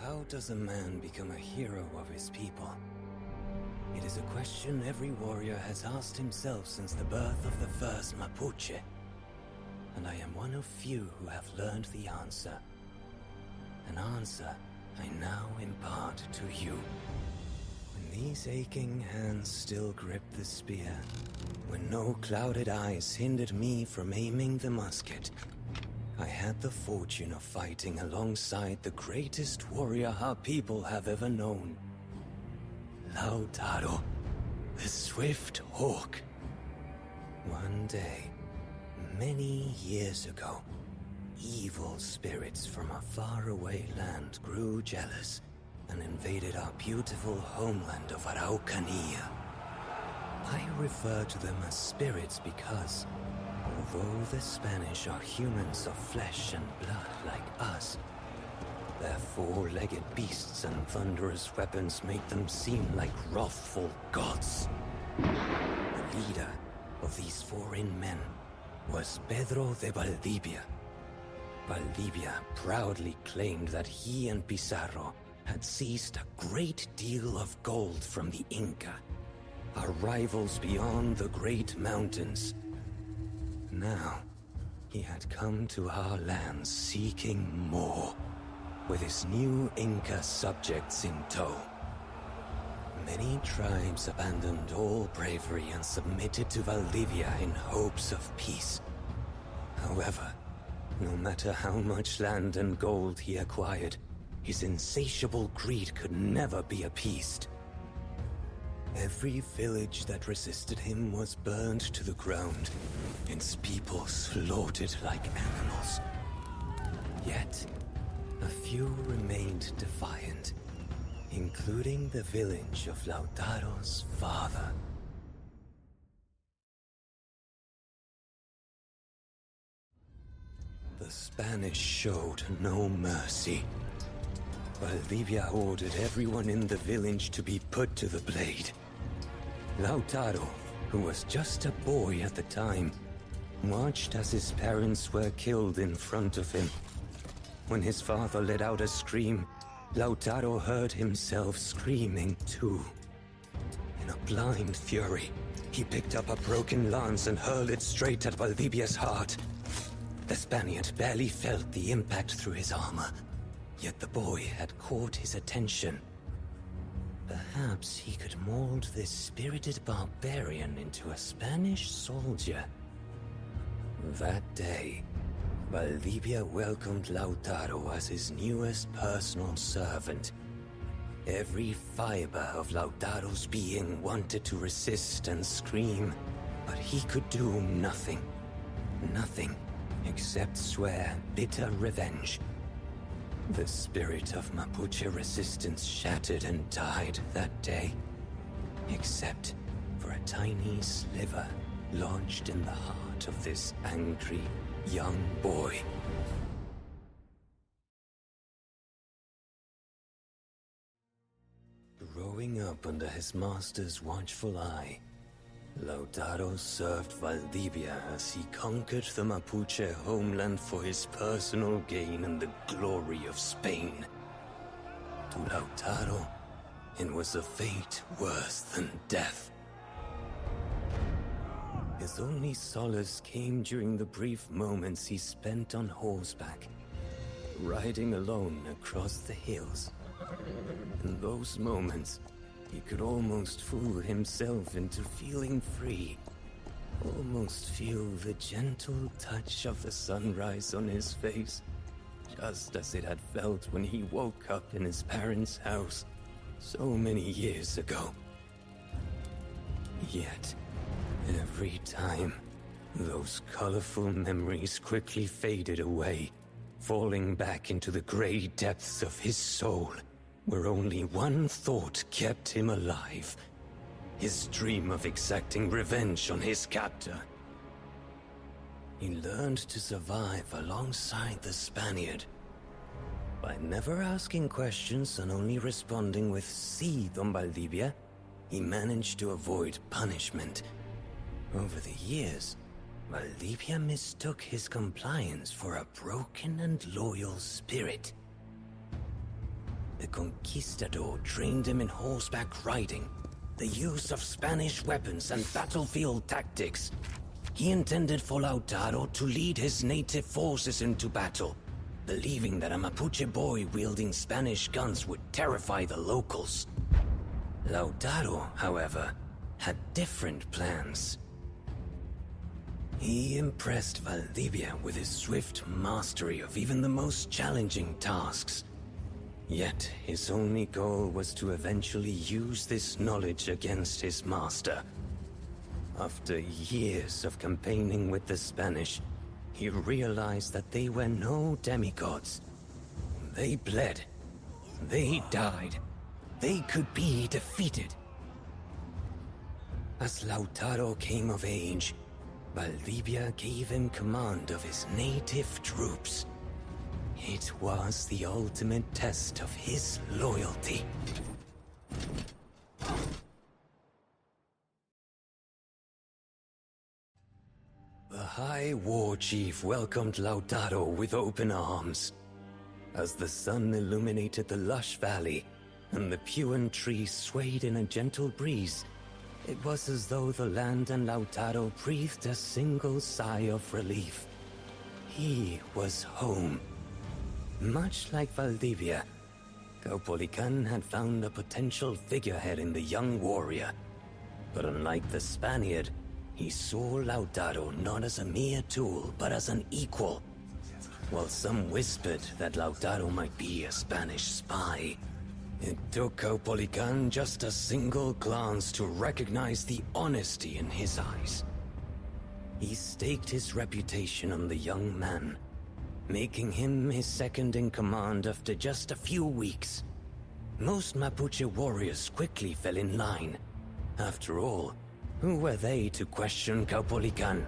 How does a man become a hero of his people? It is a question every warrior has asked himself since the birth of the first Mapuche. And I am one of few who have learned the answer. An answer I now impart to you. When these aching hands still grip the spear, when no clouded eyes hindered me from aiming the musket, I had the fortune of fighting alongside the greatest warrior our people have ever known. Lautaro, the Swift Hawk. One day, many years ago, evil spirits from a faraway land grew jealous and invaded our beautiful homeland of Araucania. I refer to them as spirits because, although the Spanish are humans of flesh and blood like us, their four-legged beasts and thunderous weapons make them seem like wrathful gods. The leader of these foreign men was Pedro de Valdivia. Valdivia proudly claimed that he and Pizarro had seized a great deal of gold from the Inca, our rivals beyond the Great Mountains. Now, he had come to our lands seeking more, with his new Inca subjects in tow. Many tribes abandoned all bravery and submitted to Valdivia in hopes of peace. However, no matter how much land and gold he acquired, his insatiable greed could never be appeased. Every village that resisted him was burned to the ground, its people slaughtered like animals. Yet, a few remained defiant, including the village of Lautaro's father. The Spanish showed no mercy. Valdivia ordered everyone in the village to be put to the blade. Lautaro, who was just a boy at the time, watched as his parents were killed in front of him. When his father let out a scream, Lautaro heard himself screaming too. In a blind fury, he picked up a broken lance and hurled it straight at Valdivia's heart. The Spaniard barely felt the impact through his armor, yet the boy had caught his attention. Perhaps he could mold this spirited barbarian into a Spanish soldier. That day, Valdivia welcomed Lautaro as his newest personal servant. Every fiber of Lautaro's being wanted to resist and scream, but he could do nothing. Nothing except swear bitter revenge. The spirit of Mapuche resistance shattered and died that day, except for a tiny sliver lodged in the heart of this angry young boy. Growing up under his master's watchful eye, Lautaro served Valdivia as he conquered the Mapuche homeland for his personal gain and the glory of Spain. To Lautaro, it was a fate worse than death. His only solace came during the brief moments he spent on horseback, riding alone across the hills. In those moments, he could almost fool himself into feeling free, almost feel the gentle touch of the sunrise on his face, just as it had felt when he woke up in his parents' house so many years ago. Yet, every time, those colorful memories quickly faded away, falling back into the gray depths of his soul, where only one thought kept him alive: his dream of exacting revenge on his captor. He learned to survive alongside the Spaniard. By never asking questions and only responding with "Sí, Don Valdivia," he managed to avoid punishment. Over the years, Valdivia mistook his compliance for a broken and loyal spirit. The conquistador trained him in horseback riding, the use of Spanish weapons and battlefield tactics. He intended for Lautaro to lead his native forces into battle, believing that a Mapuche boy wielding Spanish guns would terrify the locals. Lautaro, however, had different plans. He impressed Valdivia with his swift mastery of even the most challenging tasks. Yet, his only goal was to eventually use this knowledge against his master. After years of campaigning with the Spanish, he realized that they were no demigods. They bled. They died. They could be defeated. As Lautaro came of age, Valdivia gave him command of his native troops. It was the ultimate test of his loyalty. The High War Chief welcomed Lautaro with open arms. As the sun illuminated the lush valley, and the Puan trees swayed in a gentle breeze, it was as though the land and Lautaro breathed a single sigh of relief. He was home. Much like Valdivia, Caupolicán had found a potential figurehead in the young warrior. But unlike the Spaniard, he saw Lautaro not as a mere tool, but as an equal. While some whispered that Lautaro might be a Spanish spy, it took Caupolicán just a single glance to recognize the honesty in his eyes. He staked his reputation on the young man, making him his second in command after just a few weeks. Most Mapuche warriors quickly fell in line. After all, who were they to question Caupolicán,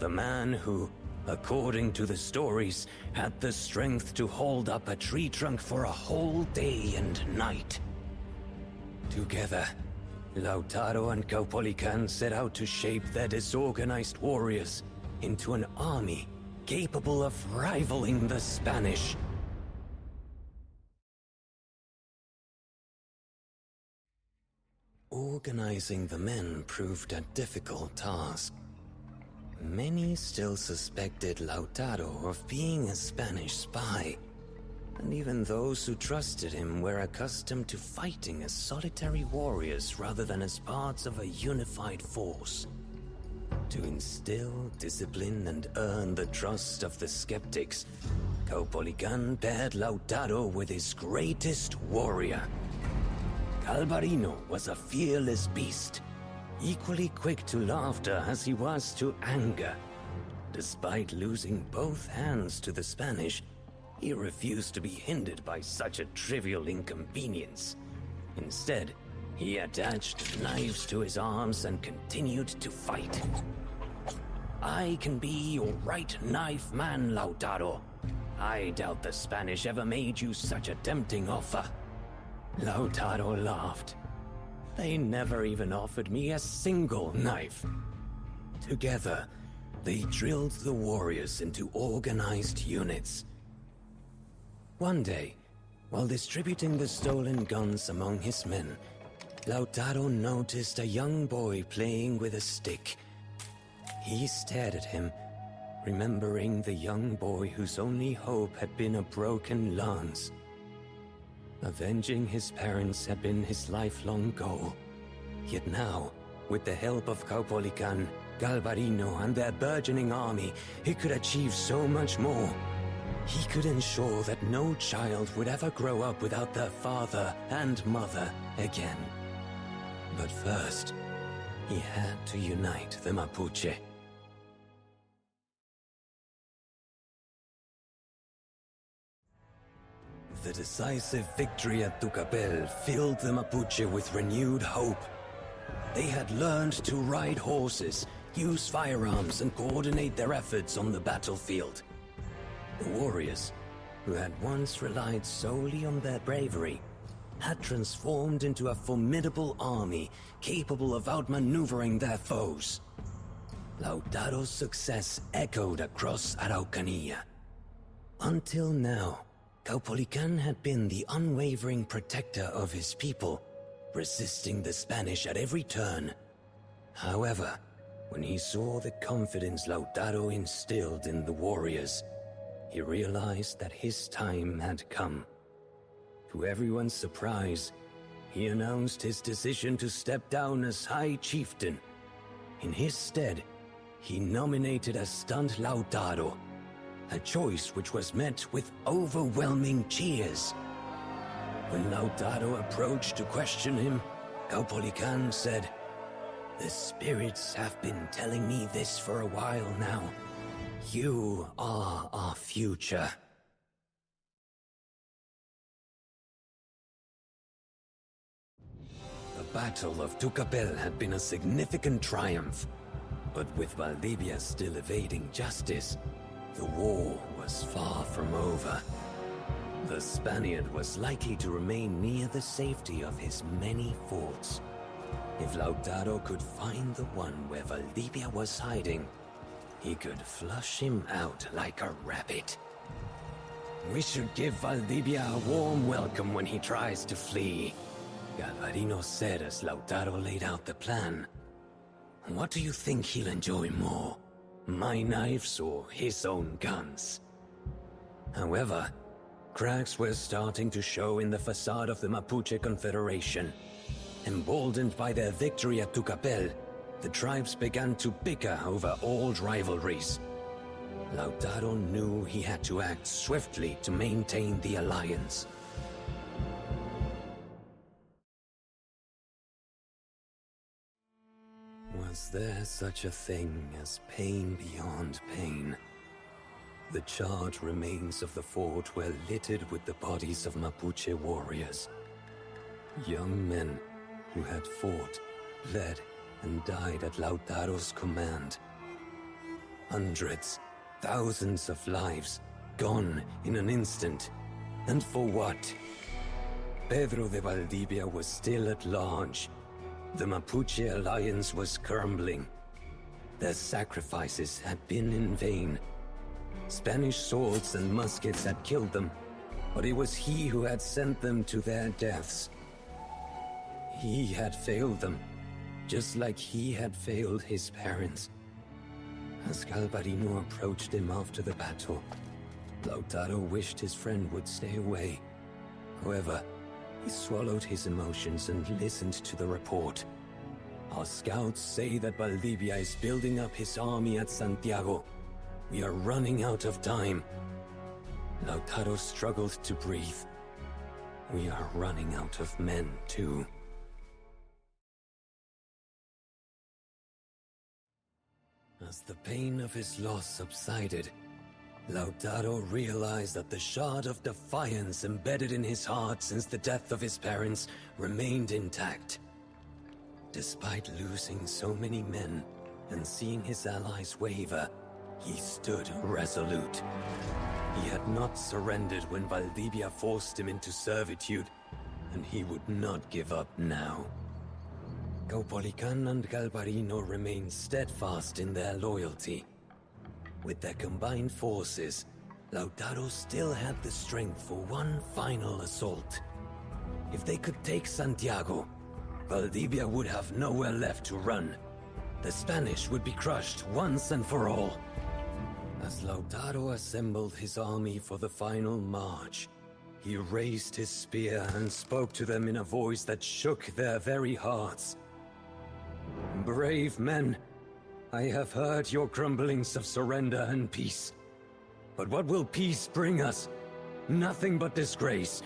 the man who, according to the stories, had the strength to hold up a tree trunk for a whole day and night? Together, Lautaro and Caupolicán set out to shape their disorganized warriors into an army capable of rivaling the Spanish. Organizing the men proved a difficult task. Many still suspected Lautaro of being a Spanish spy, and even those who trusted him were accustomed to fighting as solitary warriors rather than as parts of a unified force. To instill discipline and earn the trust of the skeptics, Caupolicán paired Lautaro with his greatest warrior. Galvarino was a fearless beast, equally quick to laughter as he was to anger. Despite losing both hands to the Spanish, he refused to be hindered by such a trivial inconvenience. Instead, he attached knives to his arms and continued to fight. "I can be your right knife man, Lautaro. I doubt the Spanish ever made you such a tempting offer." Lautaro laughed. "They never even offered me a single knife." Together, they drilled the warriors into organized units. One day, while distributing the stolen guns among his men, Lautaro noticed a young boy playing with a stick. He stared at him, remembering the young boy whose only hope had been a broken lance. Avenging his parents had been his lifelong goal. Yet now, with the help of Caupolicán, Galvarino, and their burgeoning army, he could achieve so much more. He could ensure that no child would ever grow up without their father and mother again. But first, he had to unite the Mapuche. The decisive victory at Tucapel filled the Mapuche with renewed hope. They had learned to ride horses, use firearms, and coordinate their efforts on the battlefield. The warriors, who had once relied solely on their bravery, had transformed into a formidable army capable of outmaneuvering their foes. Lautaro's success echoed across Araucanía. Until now, Caupolicán had been the unwavering protector of his people, resisting the Spanish at every turn. However, when he saw the confidence Lautaro instilled in the warriors, he realized that his time had come. To everyone's surprise, he announced his decision to step down as High Chieftain. In his stead, he nominated a stunned Lautaro, a choice which was met with overwhelming cheers. When Lautaro approached to question him, Caupolicán said, "The spirits have been telling me this for a while now. You are our future." The Battle of Tucapel had been a significant triumph, but with Valdivia still evading justice, the war was far from over. The Spaniard was likely to remain near the safety of his many forts. If Lautaro could find the one where Valdivia was hiding, he could flush him out like a rabbit. "We should give Valdivia a warm welcome when he tries to flee," Galvarino said as Lautaro laid out the plan. "What do you think he'll enjoy more? My knives or his own guns?" However, cracks were starting to show in the facade of the Mapuche Confederation. Emboldened by their victory at Tucapel, the tribes began to bicker over old rivalries. Lautaro knew he had to act swiftly to maintain the alliance. Was there such a thing as pain beyond pain? The charred remains of the fort were littered with the bodies of Mapuche warriors. Young men who had fought, bled, and died at Lautaro's command. Hundreds, thousands of lives, gone in an instant. And for what? Pedro de Valdivia was still at large. The Mapuche alliance was crumbling. Their sacrifices had been in vain. Spanish swords and muskets had killed them, but it was he who had sent them to their deaths. He had failed them, just like he had failed his parents. As Galvarino approached him after the battle, Lautaro wished his friend would stay away. However, he swallowed his emotions and listened to the report. "Our scouts say that Valdivia is building up his army at Santiago. We are running out of time." Lautaro struggled to breathe. "We are running out of men, too." As the pain of his loss subsided, Lautaro realized that the shard of defiance embedded in his heart since the death of his parents remained intact. Despite losing so many men and seeing his allies waver, he stood resolute. He had not surrendered when Valdivia forced him into servitude, and he would not give up now. Caupolicán and Galvarino remained steadfast in their loyalty. With their combined forces, Lautaro still had the strength for one final assault. If they could take Santiago, Valdivia would have nowhere left to run. The Spanish would be crushed once and for all. As Lautaro assembled his army for the final march, he raised his spear and spoke to them in a voice that shook their very hearts. "Brave men, I have heard your grumblings of surrender and peace. But what will peace bring us? Nothing but disgrace.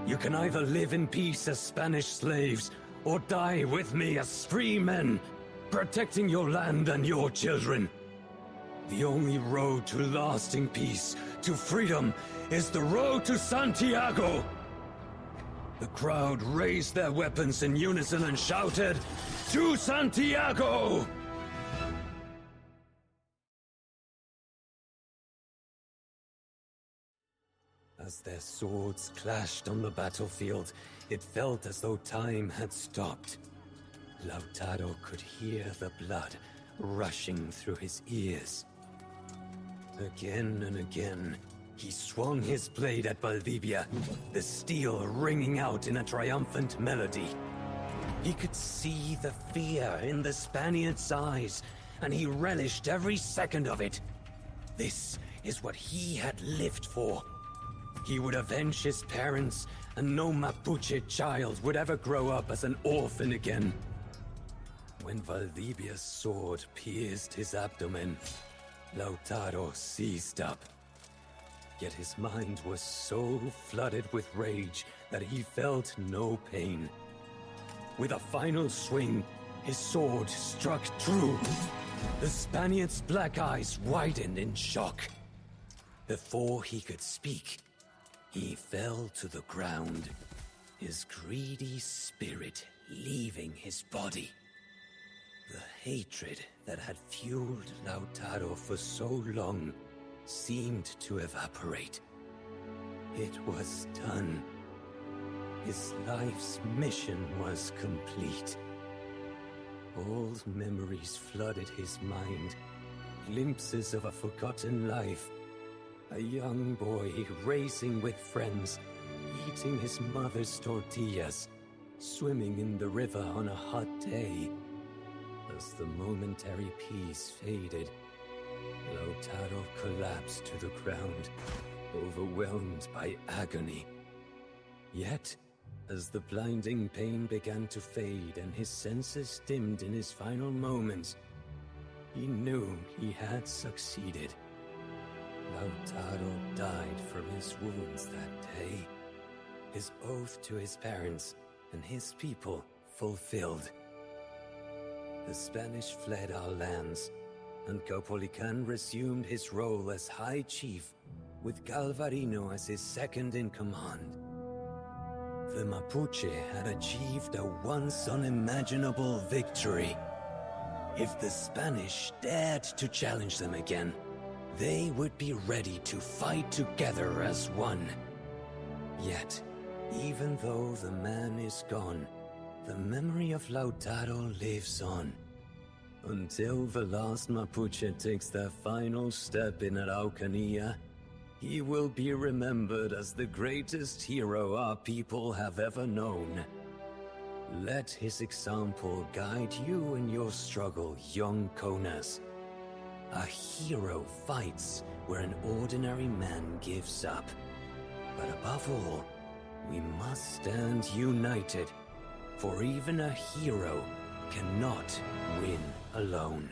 You can either live in peace as Spanish slaves, or die with me as free men, protecting your land and your children. The only road to lasting peace, to freedom, is the road to Santiago!" The crowd raised their weapons in unison and shouted, "To Santiago!" As their swords clashed on the battlefield, it felt as though time had stopped. Lautaro could hear the blood rushing through his ears. Again and again, He swung his blade at Valdivia, the steel ringing out in a triumphant melody. He could see the fear in the Spaniard's eyes, and he relished every second of it. This is what he had lived for. He would avenge his parents, and no Mapuche child would ever grow up as an orphan again. When Valdivia's sword pierced his abdomen, Lautaro seized up. Yet his mind was so flooded with rage that he felt no pain. With a final swing, his sword struck true. The Spaniard's black eyes widened in shock. Before he could speak, he fell to the ground, his greedy spirit leaving his body. The hatred that had fueled Lautaro for so long seemed to evaporate. It was done. His life's mission was complete. Old memories flooded his mind, glimpses of a forgotten life. A young boy racing with friends, eating his mother's tortillas, swimming in the river on a hot day. As the momentary peace faded, Lautaro collapsed to the ground, overwhelmed by agony. Yet, as the blinding pain began to fade and his senses dimmed in his final moments, he knew he had succeeded. Lautaro died from his wounds that day, his oath to his parents and his people fulfilled. The Spanish fled our lands, and Caupolicán resumed his role as High Chief, with Galvarino as his second-in-command. The Mapuche had achieved a once unimaginable victory. If the Spanish dared to challenge them again, they would be ready to fight together as one. Yet, even though the man is gone, the memory of Lautaro lives on. Until the last Mapuche takes their final step in Araucanía, he will be remembered as the greatest hero our people have ever known. Let his example guide you in your struggle, young Conas. A hero fights where an ordinary man gives up. But above all, we must stand united, for even a hero cannot win alone.